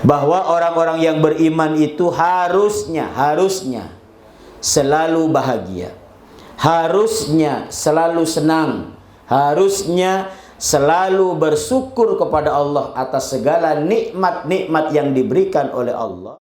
bahwa orang-orang yang beriman itu harusnya selalu bahagia, harusnya selalu senang, harusnya selalu bersyukur kepada Allah atas segala nikmat-nikmat yang diberikan oleh Allah.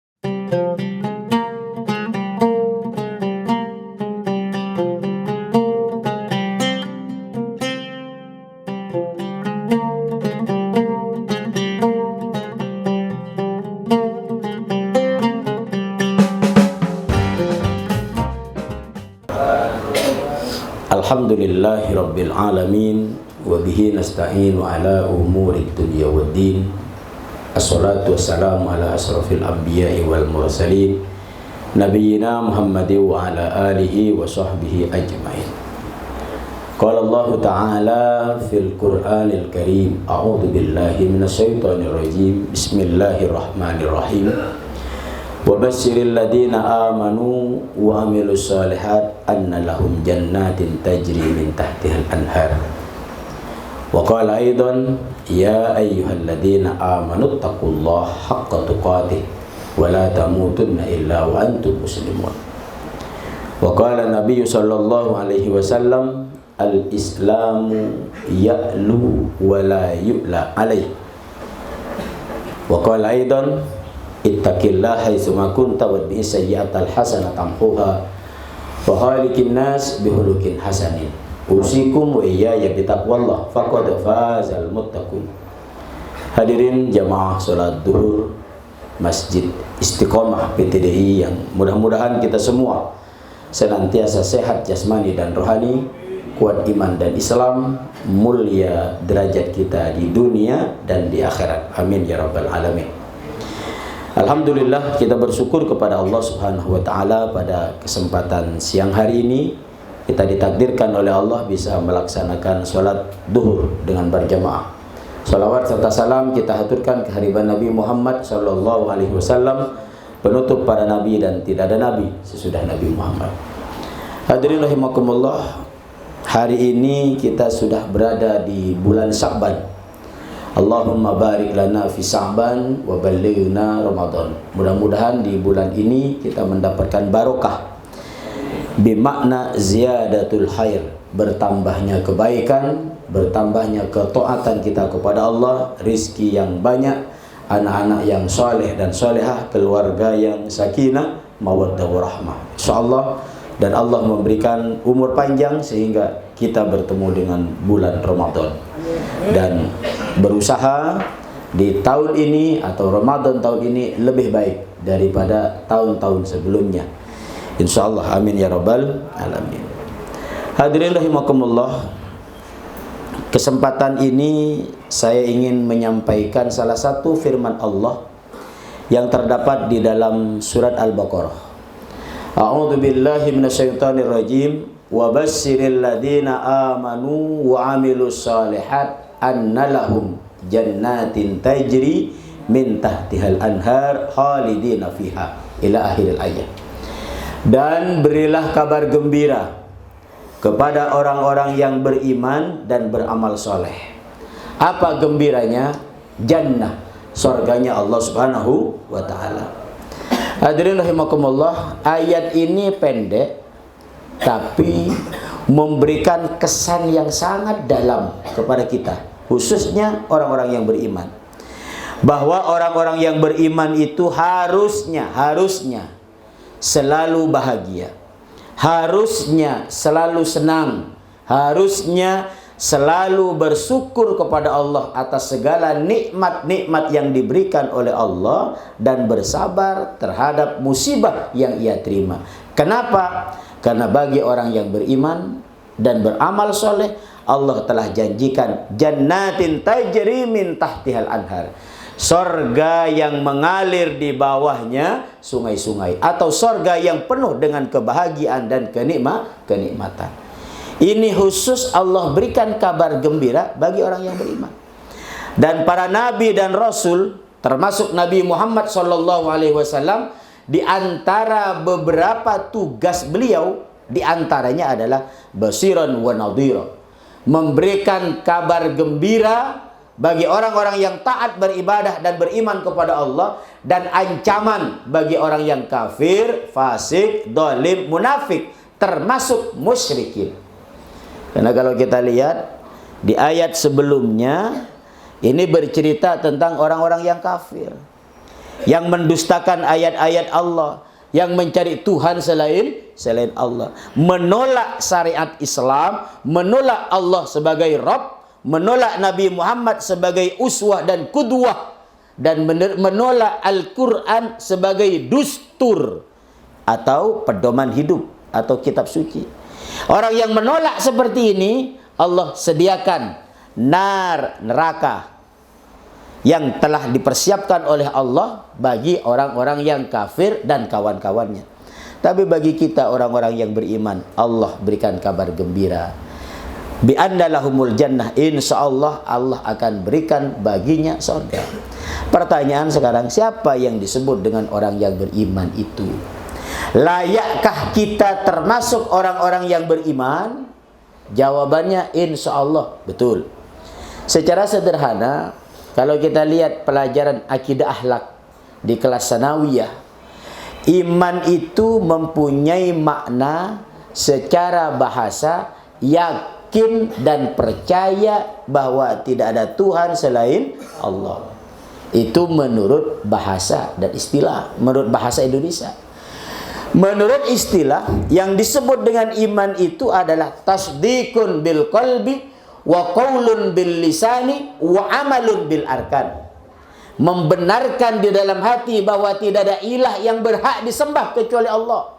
Alhamdulillahi Rabbil Alamin, wa bihi nasta'inu ala umuri dunya waddin. Assalatu wassalamu ala asrafil anbiya'i wal mursalin, nabiyyina Muhammadin wa ala alihi wa sahbihi ajma'in. Qala Allah Ta'ala fil Qur'anil Karim, a'udzu billahi minasyaitonir rajim. Bismillahirrahmanirrahim. وَبَشِّرِ الَّذِينَ آمَنُوا وَعَمِلُوا الصَّالِحَاتِ أَنَّ لَهُمْ جَنَّاتٍ تَجْرِي مِنْ تَحْتِهَا الْأَنْهَارُ وَقَالَ أَيْضًا يَا أَيُّهَا الَّذِينَ آمَنُوا اتَّقُوا اللَّهَ حَقَّ تُقَاتِهِ وَلَا تَمُوتُنَّ إِلَّا وَأَنْتُمْ مُسْلِمُونَ وَقَالَ النَّبِيُّ صلى الله عليه وسلم الْإِسْلَامُ يَأْلُو وَلَا يُؤْلَى عَلَيْهِ وَقَالَ أيضًا ittaqillah haitsuma kunta wa sayyi'atal hasanah tamhuha wa khaliqin nas bihulukin hasanin usikum wa iyaya bitaqwallah faqad fazal muttaqun. Hadirin jamaah salat duhur Masjid Istiqomah PTDI yang mudah-mudahan kita semua senantiasa sehat jasmani dan rohani, kuat iman dan Islam, mulia derajat kita di dunia dan di akhirat. Amin ya rabbal alamin. Alhamdulillah, kita bersyukur kepada Allah Subhanahu wa Ta'ala pada kesempatan siang hari ini kita ditakdirkan oleh Allah bisa melaksanakan sholat duhur dengan berjamaah. Salawat serta salam kita haturkan kehadiran Nabi Muhammad Sallallahu Alaihi Wasallam, penutup para nabi dan tidak ada nabi sesudah Nabi Muhammad. Hadirin rahimakumullah, hari ini kita sudah berada di bulan Sya'ban. Allahumma barik lana fi Sya'ban wa ballighna Ramadan. Mudah-mudahan di bulan ini kita mendapatkan barokah, bimakna ziyadatul khair, bertambahnya kebaikan, bertambahnya ketaatan kita kepada Allah, rizki yang banyak, anak-anak yang soleh dan solehah, keluarga yang sakinah, mawaddah warahmah, insyaallah. Dan Allah memberikan umur panjang sehingga kita bertemu dengan bulan Ramadan dan berusaha di tahun ini atau Ramadan tahun ini lebih baik daripada tahun-tahun sebelumnya, insyaallah. Amin ya rabbal alamin. Hadirin rahimakumullah, kesempatan ini saya ingin menyampaikan salah satu firman Allah yang terdapat di dalam surat Al-Baqarah. A'udzu billahi minasyaitonir rajim. Wa basyiril ladzina amanu wa 'amilus shalihat anna lahum jannatin tajri min tahtihal anhar khalidina fiha ila akhiril ayat. Dan berilah kabar gembira kepada orang-orang yang beriman dan beramal soleh. Apa gembiranya? Jannah, surganya Allah Subhanahu wa Ta'ala. Hadirin rahimakumullah, ayat ini pendek tapi memberikan kesan yang sangat dalam kepada kita, khususnya orang-orang yang beriman, bahwa orang-orang yang beriman itu harusnya selalu bahagia, harusnya selalu senang, harusnya selalu bersyukur kepada Allah atas segala nikmat-nikmat yang diberikan oleh Allah dan bersabar terhadap musibah yang ia terima. Kenapa? Karena bagi orang yang beriman dan beramal soleh, Allah telah janjikan jannatin tajri min tahtihal anhar, sorga yang mengalir di bawahnya sungai-sungai, atau sorga yang penuh dengan kebahagiaan dan kenikmatan. Ini khusus Allah berikan kabar gembira bagi orang yang beriman. Dan para nabi dan rasul, termasuk Nabi Muhammad SAW, di antara beberapa tugas beliau, di antaranya adalah basiran wa nadhira, memberikan kabar gembira bagi orang-orang yang taat beribadah dan beriman kepada Allah, dan ancaman bagi orang yang kafir, fasik, dolim, munafik, termasuk musyrikin. Karena kalau kita lihat di ayat sebelumnya, ini bercerita tentang orang-orang yang kafir, yang mendustakan ayat-ayat Allah, yang mencari Tuhan selain Allah, menolak syariat Islam, menolak Allah sebagai Rabb, menolak Nabi Muhammad sebagai uswah dan qudwah, dan menolak Al-Quran sebagai dustur atau pedoman hidup atau kitab suci. Orang yang menolak seperti ini, Allah sediakan neraka yang telah dipersiapkan oleh Allah bagi orang-orang yang kafir dan kawan-kawannya. Tapi bagi kita orang-orang yang beriman, Allah berikan kabar gembira, bi anna lahumul jannah, insyaallah Allah akan berikan baginya surga. Pertanyaan sekarang, siapa yang disebut dengan orang yang beriman itu? Layakkah kita termasuk orang-orang yang beriman? Jawabannya insyaallah betul. Secara sederhana, kalau kita lihat pelajaran akidah akhlak di kelas sanawiyah, iman itu mempunyai makna secara bahasa yakin dan percaya bahwa tidak ada Tuhan selain Allah. Itu menurut bahasa dan istilah, menurut bahasa Indonesia. Menurut istilah, yang disebut dengan iman itu adalah tasdikun bil qalbi wa qaulun bil lisani wa amalun bil arkan. Membenarkan di dalam hati bahwa tidak ada ilah yang berhak disembah kecuali Allah.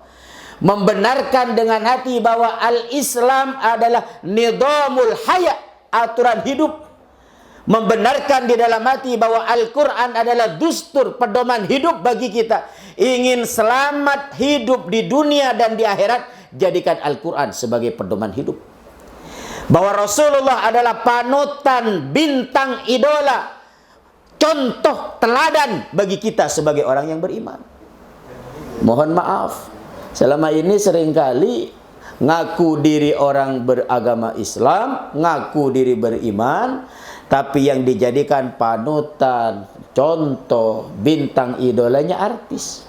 Membenarkan dengan hati bahwa al-Islam adalah nidhamul hayat, aturan hidup. Membenarkan di dalam hati bahwa Al-Quran adalah dustur, pedoman hidup bagi kita. Ingin selamat hidup di dunia dan di akhirat, jadikan Al-Quran sebagai pedoman hidup. Bahwa Rasulullah adalah panutan, bintang, idola, contoh teladan bagi kita sebagai orang yang beriman. Mohon maaf, selama ini seringkali ngaku diri orang beragama Islam, ngaku diri beriman, tapi yang dijadikan panutan, contoh, bintang, idolanya artis.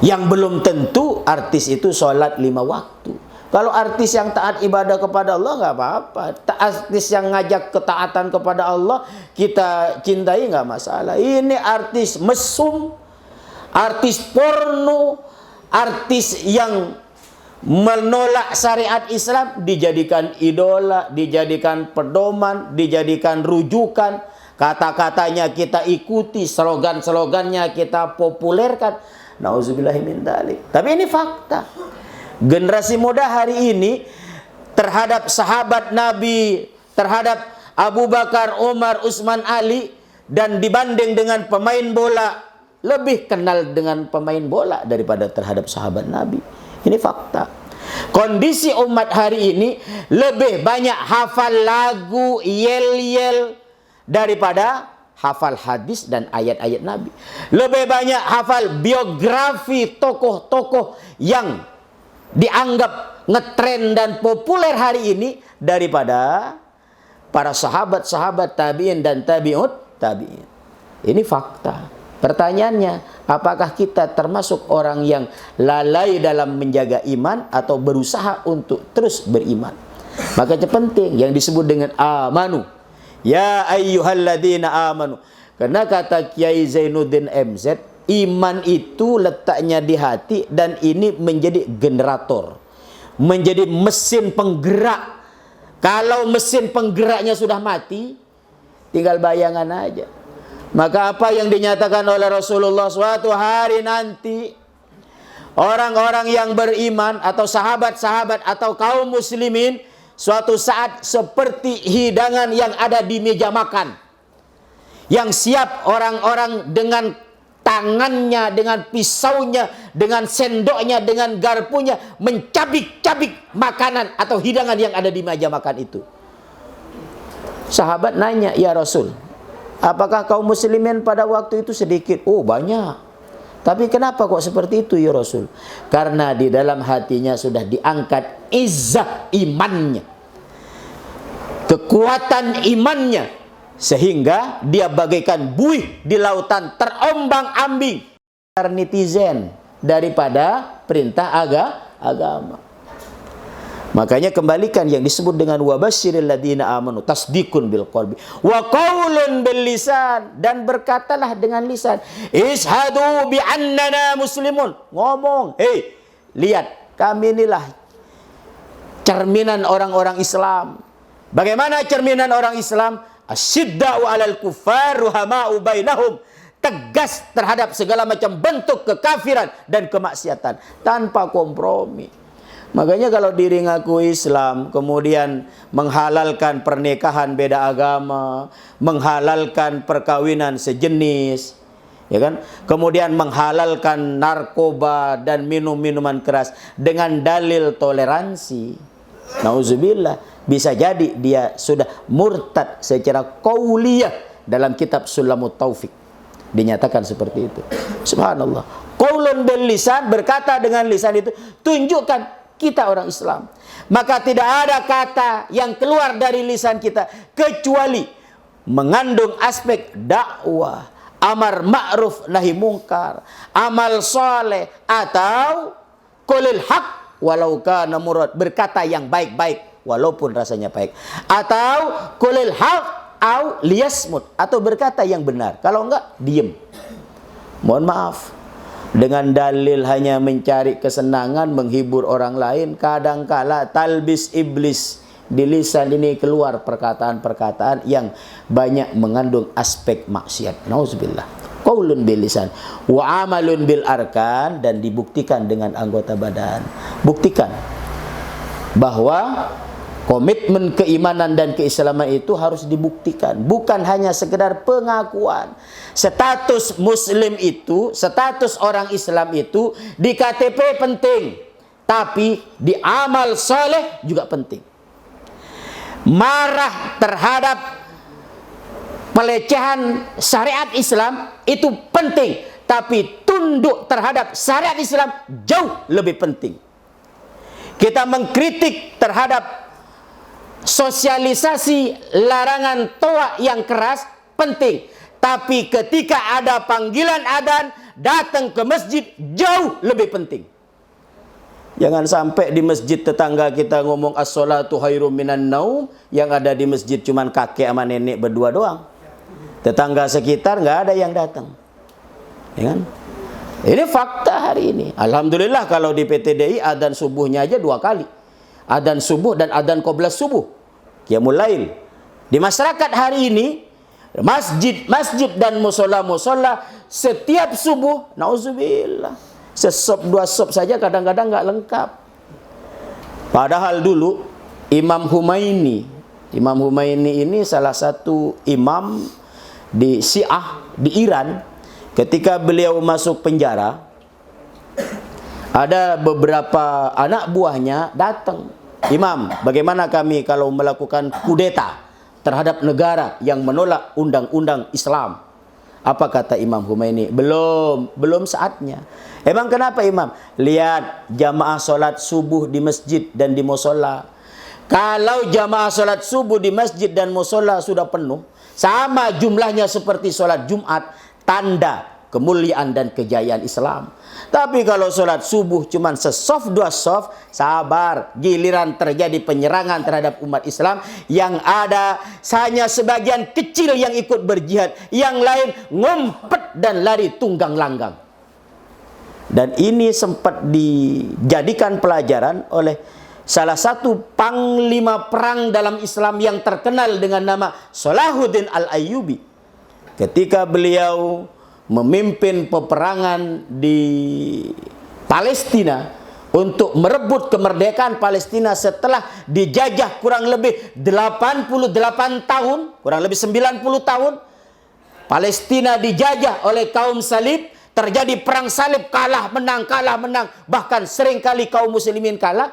Yang belum tentu artis itu sholat 5 waktu. Kalau artis yang taat ibadah kepada Allah nggak apa-apa. Artis yang ngajak ketaatan kepada Allah kita cintai nggak masalah. Ini artis mesum, artis porno, artis yang menolak syariat Islam dijadikan idola, dijadikan pedoman, dijadikan rujukan. Kata-katanya kita ikuti, slogan-slogannya kita populerkan. Nauzubillahi min dzalik. Tapi ini fakta. Generasi muda hari ini terhadap sahabat Nabi, terhadap Abu Bakar, Umar, Utsman, Ali, dan dibanding dengan pemain bola, lebih kenal dengan pemain bola daripada terhadap sahabat Nabi. Ini fakta. Kondisi umat hari ini lebih banyak hafal lagu, yel-yel daripada hafal hadis dan ayat-ayat Nabi. Lebih banyak hafal biografi tokoh-tokoh yang dianggap ngetren dan populer hari ini daripada para sahabat-sahabat tabi'in dan tabi'ut tabi'in. Ini fakta. Pertanyaannya, apakah kita termasuk orang yang lalai dalam menjaga iman atau berusaha untuk terus beriman? Makanya penting yang disebut dengan amanu. Ya ayyuhalladzina amanu. Karena kata Kiai Zainuddin MZ, iman itu letaknya di hati dan ini menjadi generator, menjadi mesin penggerak. Kalau mesin penggeraknya sudah mati, tinggal bayangan aja. Maka apa yang dinyatakan oleh Rasulullah, suatu hari nanti orang-orang yang beriman atau sahabat-sahabat atau kaum muslimin suatu saat seperti hidangan yang ada di meja makan, yang siap orang-orang dengan tangannya, dengan pisaunya, dengan sendoknya, dengan garpunya mencabik-cabik makanan atau hidangan yang ada di meja makan itu. Sahabat nanya, ya Rasul, apakah kaum muslimin pada waktu itu sedikit? Oh banyak. Tapi kenapa kok seperti itu ya Rasul? Karena di dalam hatinya sudah diangkat izzah imannya, kekuatan imannya, sehingga dia bagaikan buih di lautan terombang-ambing netizen daripada perintah agama. Makanya kembalikan yang disebut dengan wabasyiril ladina amanu tasdiqun bil qalbi wa qaulun bil lisan, dan berkatalah dengan lisan, ishadu bi annana muslimun, ngomong, hei, lihat kami inilah cerminan orang-orang Islam. Bagaimana cerminan orang Islam? Asyidda'u 'alal kuffar ruhama'u bainahum, tegas terhadap segala macam bentuk kekafiran dan kemaksiatan tanpa kompromi. Makanya kalau diri ngaku Islam, kemudian menghalalkan pernikahan beda agama, menghalalkan perkawinan sejenis, ya kan? Kemudian menghalalkan narkoba dan minum-minuman keras dengan dalil toleransi. Nauzubillah, bisa jadi dia sudah murtad secara qauliyah. Dalam kitab Sulamut Taufik dinyatakan seperti itu. Subhanallah. Qaulun bil lisan, berkata dengan lisan itu tunjukkan kita orang Islam. Maka tidak ada kata yang keluar dari lisan kita kecuali mengandung aspek dakwah, amar ma'ruf nahi mungkar, amal soleh, atau qulil haq walau kana murad, berkata yang baik-baik walaupun rasanya baik, atau qulil haq au liyasmut, atau berkata yang benar, kalau enggak diem. Mohon maaf, dengan dalil hanya mencari kesenangan, menghibur orang lain, kadangkala talbis iblis di lisan ini keluar perkataan-perkataan yang banyak mengandung aspek maksiat. Nauzubillah. Qaulun bil lisan wa amalun bil arkan, dan dibuktikan dengan anggota badan. Buktikan bahwa komitmen keimanan dan keislaman itu harus dibuktikan, bukan hanya sekedar pengakuan. Status muslim itu, status orang Islam itu di KTP penting, tapi di amal soleh juga penting. Marah terhadap pelecehan syariat Islam itu penting, tapi tunduk terhadap syariat Islam jauh lebih penting. Kita mengkritik terhadap sosialisasi larangan toa yang keras penting, tapi ketika ada panggilan adzan datang ke masjid jauh lebih penting. Jangan sampai di masjid tetangga kita ngomong as-sholatu khairum minan naum, yang ada di masjid cuman kakek sama nenek berdua doang. Tetangga sekitar nggak ada yang datang. Ya kan? Ini fakta hari ini. Alhamdulillah kalau di PTDI adzan subuhnya aja 2 kali. Adzan subuh dan adzan qoblas subuh. Qiyamul lail. Di masyarakat hari ini, masjid-masjid dan musola-musola setiap subuh, nauzubillah, sesop 2 sop saja kadang-kadang nggak lengkap. Padahal dulu Imam Humaini ini salah satu imam di Syiah di Iran. Ketika beliau masuk penjara, ada beberapa anak buahnya datang, "Imam, bagaimana kami kalau melakukan kudeta terhadap negara yang menolak undang-undang Islam?" Apa kata Imam Humaini? Belum saatnya. Emang kenapa, Imam? Lihat jamaah sholat subuh di masjid dan di musola. Kalau jamaah sholat subuh di masjid dan musola sudah penuh, sama jumlahnya seperti sholat Jumat, tanda kemuliaan dan kejayaan Islam. Tapi kalau sholat subuh cuma sesof 2 sof, sabar, giliran terjadi penyerangan terhadap umat Islam, yang ada hanya sebagian kecil yang ikut berjihad, yang lain ngumpet dan lari tunggang langgang. Dan ini sempat dijadikan pelajaran oleh salah satu panglima perang dalam Islam yang terkenal dengan nama Salahuddin Al-Ayyubi. Ketika beliau memimpin peperangan di Palestina untuk merebut kemerdekaan Palestina setelah dijajah kurang lebih 88 tahun, kurang lebih 90 tahun. Palestina dijajah oleh kaum salib, terjadi perang salib, kalah menang, bahkan seringkali kaum muslimin kalah.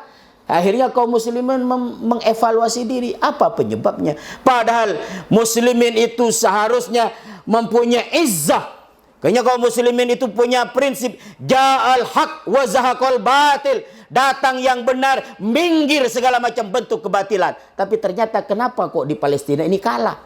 Akhirnya kaum muslimin mengevaluasi diri, apa penyebabnya? Padahal muslimin itu seharusnya mempunyai izzah. Kayaknya kaum muslimin itu punya prinsip ja'al haq wa zahaqal batil. Datang yang benar, minggir segala macam bentuk kebatilan. Tapi ternyata kenapa kok di Palestina ini kalah?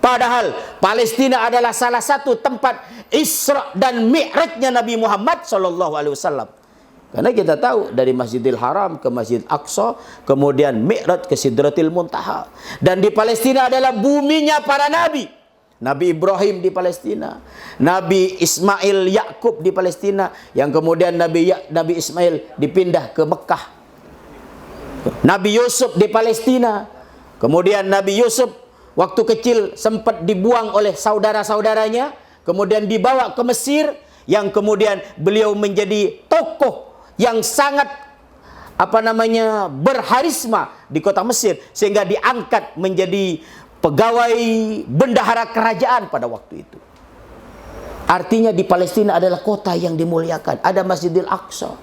Padahal Palestina adalah salah satu tempat Isra dan Mi'rajnya Nabi Muhammad SAW. Karena kita tahu dari Masjidil Haram ke Masjid Aqsa, kemudian Mi'raj ke Sidratil Muntaha. Dan di Palestina adalah buminya para nabi. Nabi Ibrahim di Palestina, Nabi Ismail Yakub di Palestina, yang kemudian Nabi Ismail dipindah ke Mekah. Nabi Yusuf di Palestina, kemudian Nabi Yusuf waktu kecil sempat dibuang oleh saudara-saudaranya, kemudian dibawa ke Mesir, yang kemudian beliau menjadi tokoh yang sangat berharisma di kota Mesir, sehingga diangkat menjadi pegawai bendahara kerajaan pada waktu itu. Artinya di Palestina adalah kota yang dimuliakan. Ada Masjidil Aqsa.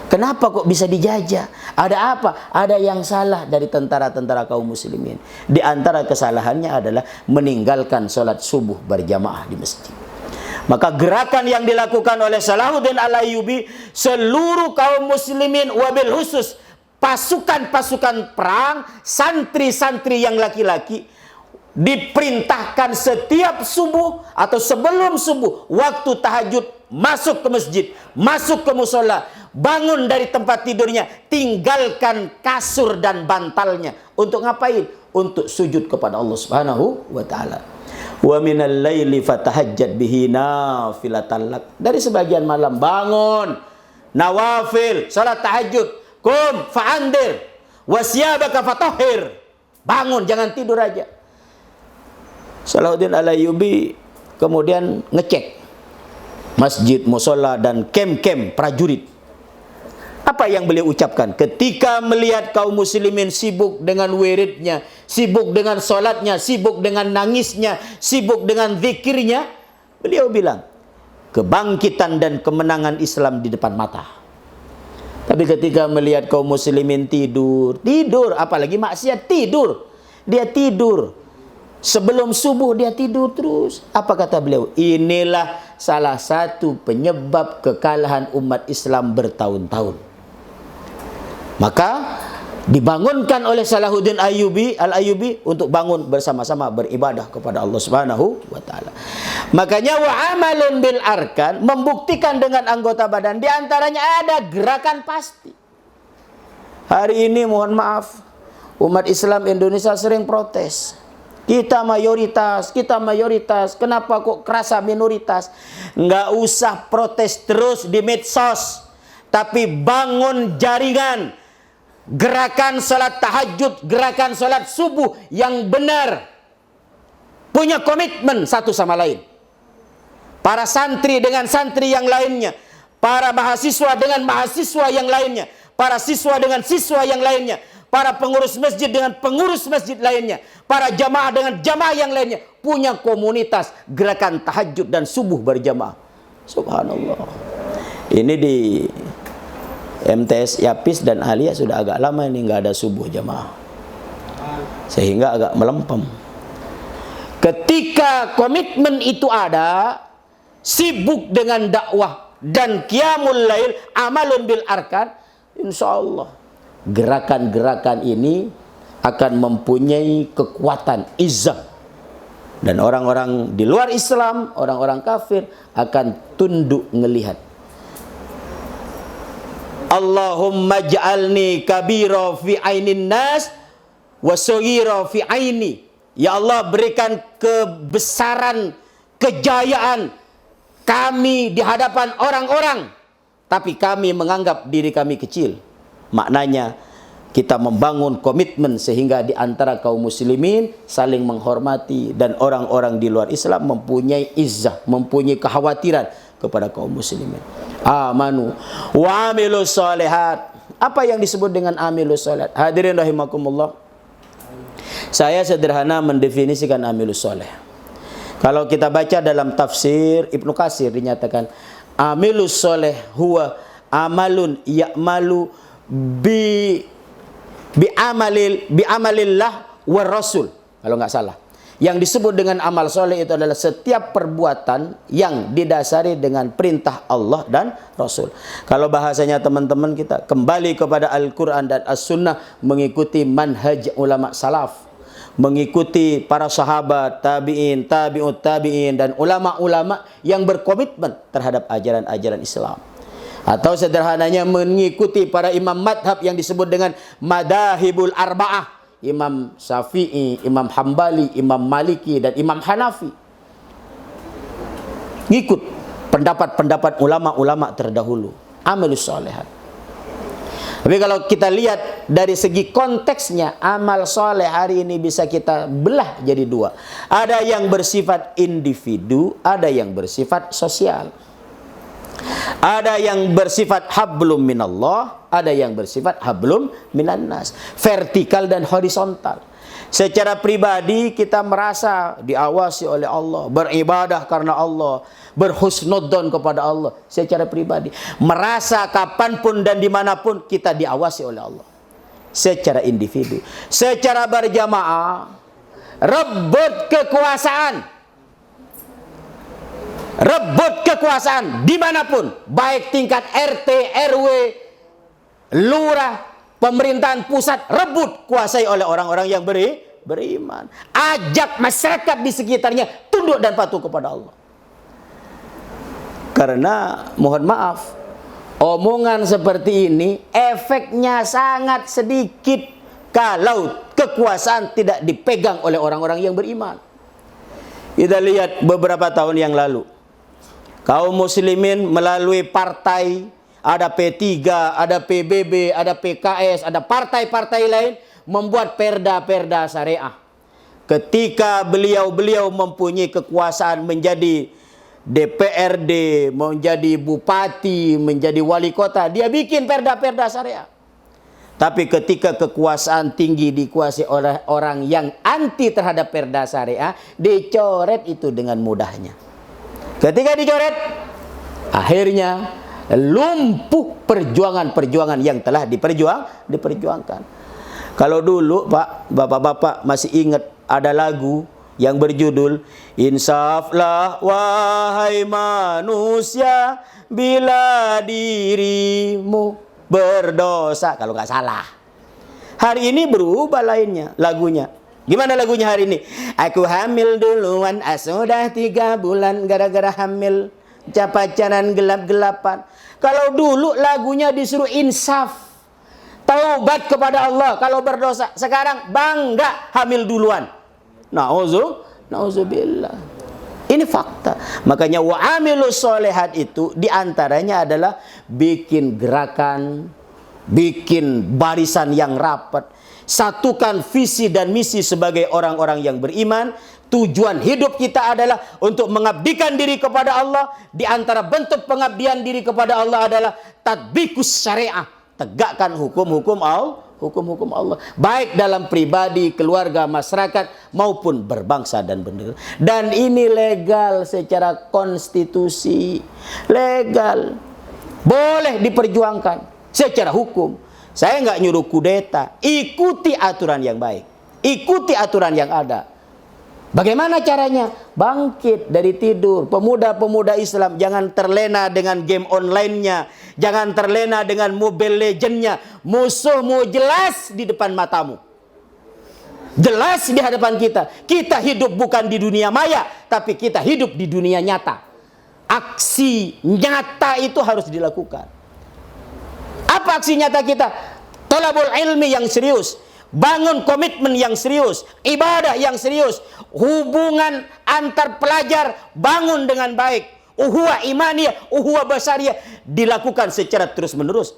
Kenapa kok bisa dijajah? Ada apa? Ada yang salah dari tentara-tentara kaum muslimin. Di antara kesalahannya adalah meninggalkan sholat subuh berjamaah di masjid. Maka gerakan yang dilakukan oleh Salahuddin Al-Ayyubi, seluruh kaum muslimin wabil khusus pasukan-pasukan perang, santri-santri yang laki-laki, diperintahkan setiap subuh atau sebelum subuh, waktu tahajud, masuk ke masjid, masuk ke musola, bangun dari tempat tidurnya, tinggalkan kasur dan bantalnya. Untuk ngapain? Untuk sujud kepada Allah Subhanahu wa taala. Wa minal laili fatahajjat bihi nafilatan lak. Dari sebagian malam bangun, nawafil, salat tahajud, qum fa'andir, wasyabaka fatahhir. Bangun, jangan tidur aja. Salahuddin Al-Ayyubi kemudian ngecek masjid, musola, dan kem-kem prajurit. Apa yang beliau ucapkan ketika melihat kaum muslimin sibuk dengan wiridnya, sibuk dengan sholatnya, sibuk dengan nangisnya, sibuk dengan zikirnya? Beliau bilang, kebangkitan dan kemenangan Islam di depan mata. Tapi ketika melihat kaum muslimin tidur, apalagi maksiat, dia tidur. Sebelum subuh dia tidur terus. Apa kata beliau? Inilah salah satu penyebab kekalahan umat Islam bertahun-tahun. Maka dibangunkan oleh Salahuddin Al-Ayyubi untuk bangun bersama-sama beribadah kepada Allah Subhanahu wa taala. Makanya wa amalun bil arkan, membuktikan dengan anggota badan, di antaranya ada gerakan pasti. Hari ini mohon maaf, umat Islam Indonesia sering protes. Kita mayoritas, kenapa kok kerasa minoritas? Nggak usah protes terus di medsos, tapi bangun jaringan, gerakan salat tahajud, gerakan salat subuh yang benar, punya komitmen satu sama lain. Para santri dengan santri yang lainnya, para mahasiswa dengan mahasiswa yang lainnya, para siswa dengan siswa yang lainnya, para pengurus masjid dengan pengurus masjid lainnya, para jamaah dengan jamaah yang lainnya, punya komunitas gerakan tahajud dan subuh berjamaah. Subhanallah. Ini di MTS Yapis dan Alia sudah agak lama ini nggak ada subuh jamaah, sehingga agak melempem. Ketika komitmen itu ada, sibuk dengan dakwah dan qiyamul lail, amalun bil arkan, insya Allah gerakan-gerakan ini akan mempunyai kekuatan izzah, dan orang-orang di luar Islam, orang-orang kafir akan tunduk ngelihat. Allahumma ja'alni kabira fi ainin nas wa saghira fi aini. Ya Allah, berikan kebesaran, kejayaan kami di hadapan orang-orang, tapi kami menganggap diri kami kecil. Maknanya kita membangun komitmen sehingga di antara kaum muslimin saling menghormati, dan orang-orang di luar Islam mempunyai izzah, mempunyai kekhawatiran kepada kaum muslimin. Amanu wa amilus shalihat. Apa yang disebut dengan amilus shalihat? Hadirin rahimakumullah. Saya sederhana mendefinisikan amilus sholih. Kalau kita baca dalam tafsir Ibnu Katsir dinyatakan amilus sholih huwa amalun ya'malu bi amalillah war rasul, kalau nggak salah. Yang disebut dengan amal soleh itu adalah setiap perbuatan yang didasari dengan perintah Allah dan Rasul. Kalau bahasanya teman-teman kita kembali kepada Al-Quran dan As-Sunnah, mengikuti manhaj ulama salaf. mengikuti para sahabat, tabi'in, tabi'ut tabi'in, dan ulama-ulama yang berkomitmen terhadap ajaran-ajaran Islam. Atau sederhananya mengikuti para imam madhab yang disebut dengan madahibul arba'ah, Imam Syafi'i, Imam Hambali, Imam Maliki, dan Imam Hanafi. Ngikut pendapat-pendapat ulama-ulama terdahulu, amalus sholihat. Tapi kalau kita lihat dari segi konteksnya, amal soleh hari ini bisa kita belah jadi dua. Ada yang bersifat individu, ada yang bersifat sosial. Ada yang bersifat hablum minallah, ada yang bersifat hablum minannas. Vertikal dan horizontal. Secara pribadi kita merasa diawasi oleh Allah, beribadah karena Allah, berhusnudzon kepada Allah secara pribadi. Merasa kapanpun dan dimanapun kita diawasi oleh Allah. Secara individu. Secara berjamaah, rebut kekuasaan. Rebut kekuasaan dimanapun. Baik tingkat RT, RW, lurah, pemerintahan pusat, rebut, kuasai oleh orang-orang yang beriman. Ajak masyarakat di sekitarnya tunduk dan patuh kepada Allah. Karena mohon maaf, omongan seperti ini efeknya sangat sedikit kalau kekuasaan tidak dipegang oleh orang-orang yang beriman. Kita lihat beberapa tahun yang lalu, kaum muslimin melalui partai, ada P3, ada PBB, ada PKS, ada partai-partai lain, membuat perda-perda syariah. Ketika beliau-beliau mempunyai kekuasaan menjadi DPRD, menjadi bupati, menjadi wali kota, dia bikin perda-perda syariah. Tapi ketika kekuasaan tinggi dikuasai oleh orang yang anti terhadap perda syariah, dicoret itu dengan mudahnya. Ketika dicoret, akhirnya lumpuh perjuangan-perjuangan yang telah diperjuangkan. Kalau dulu Pak, bapak-bapak masih ingat ada lagu yang berjudul Insaflah wahai manusia bila dirimu berdosa, kalau nggak salah. Hari ini berubah lainnya lagunya. Gimana lagunya hari ini? Aku hamil duluan, sudah 3 bulan gara-gara hamil. Pacaran gelap-gelapan. Kalau dulu lagunya disuruh insaf, taubat kepada Allah kalau berdosa. Sekarang bangga hamil duluan. Nauzubillah. Ini fakta. Makanya wa'amilus sholehat itu diantaranya adalah bikin gerakan, bikin barisan yang rapat, satukan visi dan misi sebagai orang-orang yang beriman. Tujuan hidup kita adalah untuk mengabdikan diri kepada Allah. Di antara bentuk pengabdian diri kepada Allah adalah tatbikus syariah, tegakkan hukum-hukum Allah, baik dalam pribadi, keluarga, masyarakat maupun berbangsa dan bernegara. Dan ini legal secara konstitusi, legal, boleh diperjuangkan secara hukum. Saya nggak nyuruh kudeta, ikuti aturan yang baik, ikuti aturan yang ada. Bagaimana caranya? Bangkit dari tidur. Pemuda-pemuda Islam jangan terlena dengan game online-nya, jangan terlena dengan Mobile Legends-nya. Musuhmu jelas di depan matamu, jelas di hadapan kita. Kita hidup bukan di dunia maya, tapi kita hidup di dunia nyata. Aksi nyata itu harus dilakukan. Apa aksi nyata kita? Thalabul ilmi yang serius, bangun komitmen yang serius, ibadah yang serius, hubungan antar pelajar bangun dengan baik, uhuwah imaniyah, uhuwah basariyah dilakukan secara terus-menerus.